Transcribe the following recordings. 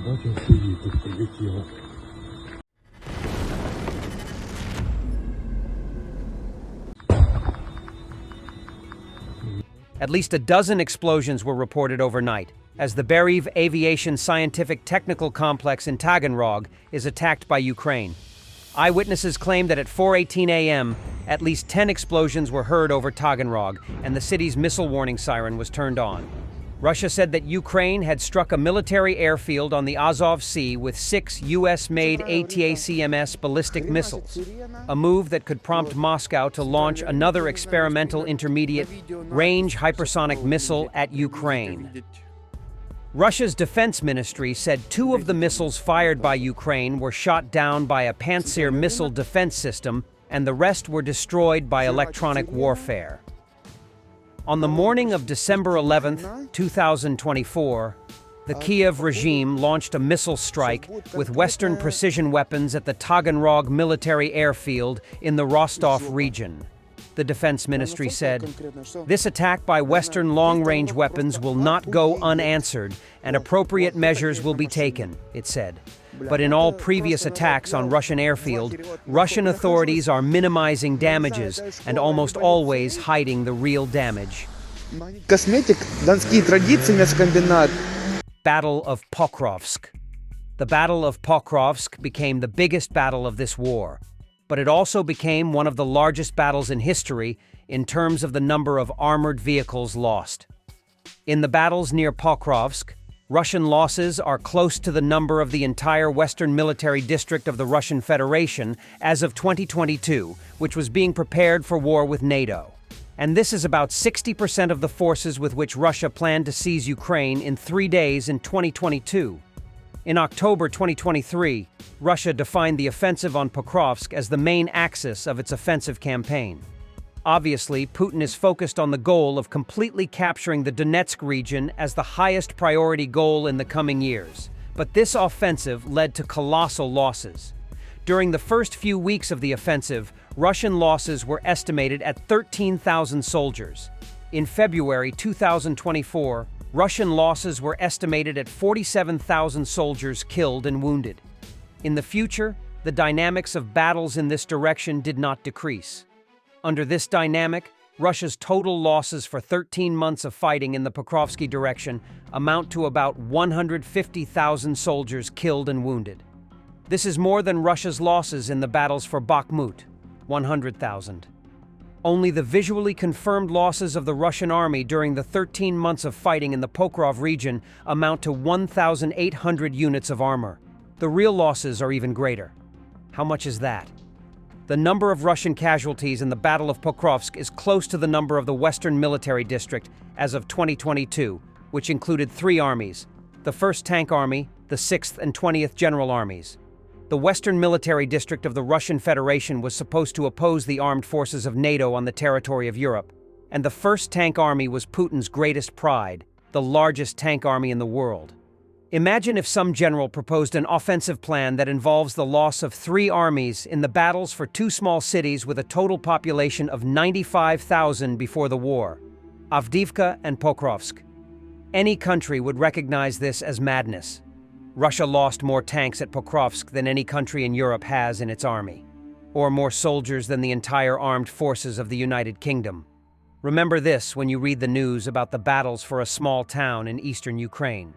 бачив, сидіть тут прилетіло. At least a dozen explosions were reported overnight, as the Beriev Aviation Scientific Technical Complex in Taganrog is attacked by Ukraine. Eyewitnesses claim that at 4:18 a.m., at least 10 explosions were heard over Taganrog, and the city's missile warning siren was turned on. Russia said that Ukraine had struck a military airfield on the Azov Sea with 6 US-made Atacms ballistic missiles, a move that could prompt Moscow to launch another experimental intermediate-range hypersonic missile at Ukraine. Russia's defense ministry said 2 of the missiles fired by Ukraine were shot down by a Pantsir missile defense system, and the rest were destroyed by electronic warfare. On the morning of December 11, 2024, the Kiev regime launched a missile strike with Western precision weapons at the Taganrog military airfield in the Rostov region. The defense ministry said, "This attack by Western long-range weapons will not go unanswered, and appropriate measures will be taken," it said. But in all previous attacks on Russian airfield, Russian authorities are minimizing damages and almost always hiding the real damage. Косметик, донские традиции, мясокомбинат. Battle of Pokrovsk. The Battle of Pokrovsk became the biggest battle of this war, but it also became one of the largest battles in history in terms of the number of armored vehicles lost. In the battles near Pokrovsk, Russian losses are close to the number of the entire Western Military District of the Russian Federation as of 2022, which was being prepared for war with NATO. And this is about 60% of the forces with which Russia planned to seize Ukraine in 3 days in 2022. In October 2023, Russia defined the offensive on Pokrovsk as the main axis of its offensive campaign. Obviously, Putin is focused on the goal of completely capturing the Donetsk region as the highest priority goal in the coming years. But this offensive led to colossal losses. During the first few weeks of the offensive, Russian losses were estimated at 13,000 soldiers. In February 2024, Russian losses were estimated at 47,000 soldiers killed and wounded. In the future, the dynamics of battles in this direction did not decrease. Under this dynamic, Russia's total losses for 13 months of fighting in the Pokrovsky direction amount to about 150,000 soldiers killed and wounded. This is more than Russia's losses in the battles for Bakhmut, 100,000. Only the visually confirmed losses of the Russian army during the 13 months of fighting in the Pokrov region amount to 1,800 units of armor. The real losses are even greater. How much is that? The number of Russian casualties in the Battle of Pokrovsk is close to the number of the Western Military District as of 2022, which included 3 armies: the 1st Tank Army, the 6th and 20th General Armies. The Western Military District of the Russian Federation was supposed to oppose the armed forces of NATO on the territory of Europe, and the 1st Tank Army was Putin's greatest pride, the largest tank army in the world. Imagine if some general proposed an offensive plan that involves the loss of 3 armies in the battles for 2 small cities with a total population of 95,000 before the war, Avdiivka and Pokrovsk. Any country would recognize this as madness. Russia lost more tanks at Pokrovsk than any country in Europe has in its army, or more soldiers than the entire armed forces of the United Kingdom. Remember this when you read the news about the battles for a small town in eastern Ukraine.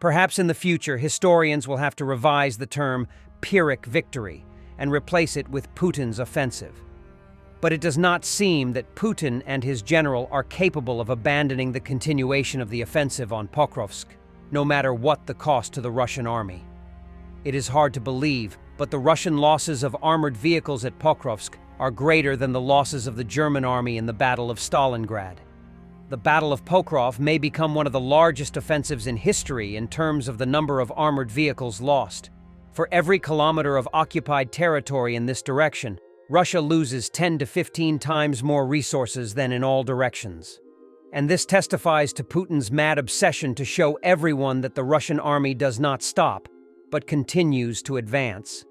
Perhaps in the future, historians will have to revise the term Pyrrhic victory and replace it with Putin's offensive. But it does not seem that Putin and his general are capable of abandoning the continuation of the offensive on Pokrovsk, no matter what the cost to the Russian army. It is hard to believe, but the Russian losses of armored vehicles at Pokrovsk are greater than the losses of the German army in the Battle of Stalingrad. The Battle of Pokrov may become one of the largest offensives in history in terms of the number of armored vehicles lost. For every kilometer of occupied territory in this direction, Russia loses 10 to 15 times more resources than in all directions. And this testifies to Putin's mad obsession to show everyone that the Russian army does not stop, but continues to advance.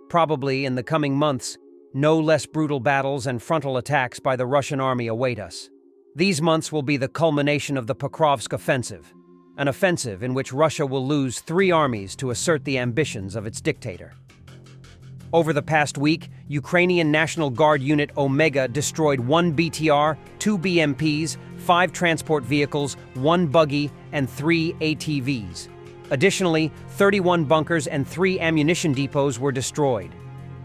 Probably in the coming months, no less brutal battles and frontal attacks by the Russian army await us. These months will be the culmination of the Pokrovsk offensive. an offensive in which Russia will lose 3 armies to assert the ambitions of its dictator. Over the past week, Ukrainian National Guard Unit Omega destroyed 1 BTR, 2 BMPs, 5 transport vehicles, 1 buggy, and 3 ATVs. Additionally, 31 bunkers and 3 ammunition depots were destroyed.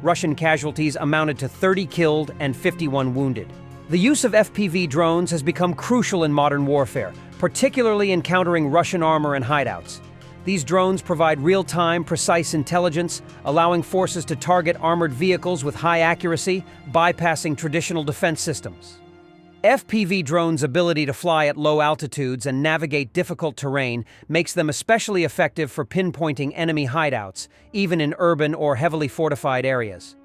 Russian casualties amounted to 30 killed and 51 wounded. The use of FPV drones has become crucial in modern warfare, particularly in countering Russian armor and hideouts. These drones provide real-time, precise intelligence, allowing forces to target armored vehicles with high accuracy, bypassing traditional defense systems. FPV drones' ability to fly at low altitudes and navigate difficult terrain makes them especially effective for pinpointing enemy hideouts, even in urban or heavily fortified areas.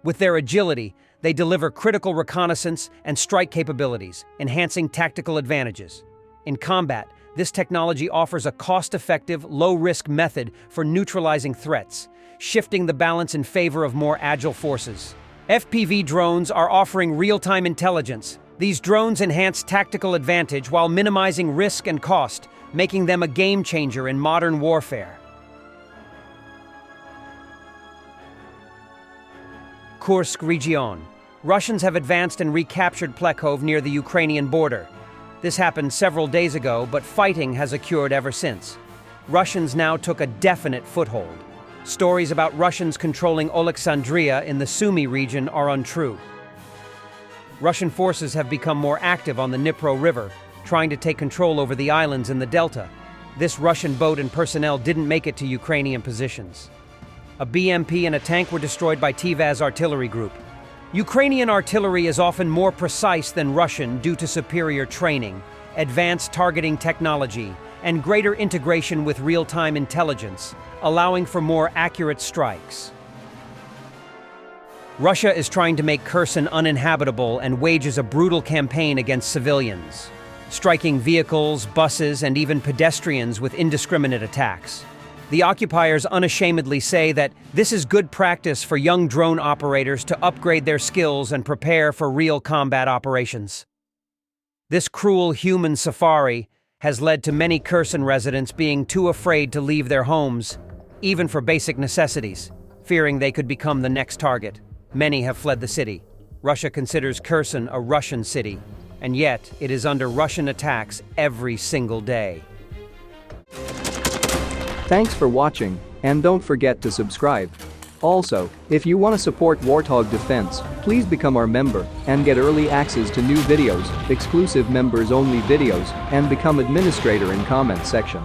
With their agility, they deliver critical reconnaissance and strike capabilities, enhancing tactical advantages. In combat, this technology offers a cost-effective, low-risk method for neutralizing threats, shifting the balance in favor of more agile forces. FPV drones are offering real-time intelligence. These drones enhance tactical advantage while minimizing risk and cost, making them a game-changer in modern warfare. Kursk region. Russians have advanced and recaptured Plekhov near the Ukrainian border. This happened several days ago, but fighting has occurred ever since. Russians now took a definite foothold. Stories about Russians controlling Alexandria in the Sumy region are untrue. Russian forces have become more active on the Dnipro River, trying to take control over the islands in the delta. This Russian boat and personnel didn't make it to Ukrainian positions. A BMP and a tank were destroyed by Tivaz artillery group. Ukrainian artillery is often more precise than Russian due to superior training, advanced targeting technology, and greater integration with real-time intelligence, allowing for more accurate strikes. Russia is trying to make Kherson uninhabitable and wages a brutal campaign against civilians, striking vehicles, buses, and even pedestrians with indiscriminate attacks. The occupiers unashamedly say that this is good practice for young drone operators to upgrade their skills and prepare for real combat operations. This cruel human safari has led to many Kherson residents being too afraid to leave their homes, even for basic necessities, fearing they could become the next target. Many have fled the city. Russia considers Kherson a Russian city, and yet it is under Russian attacks every single day. Thanks for watching, and don't forget to subscribe. Also, if you want to support Warthog Defense, please become our member and get early access to new videos, exclusive members-only videos, and become administrator in comment section.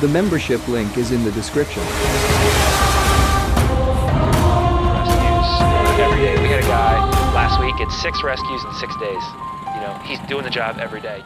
The membership link is in the description. Rescues every day. We had a guy last week, it's 6 rescues in 6 days. You know, he's doing the job every day.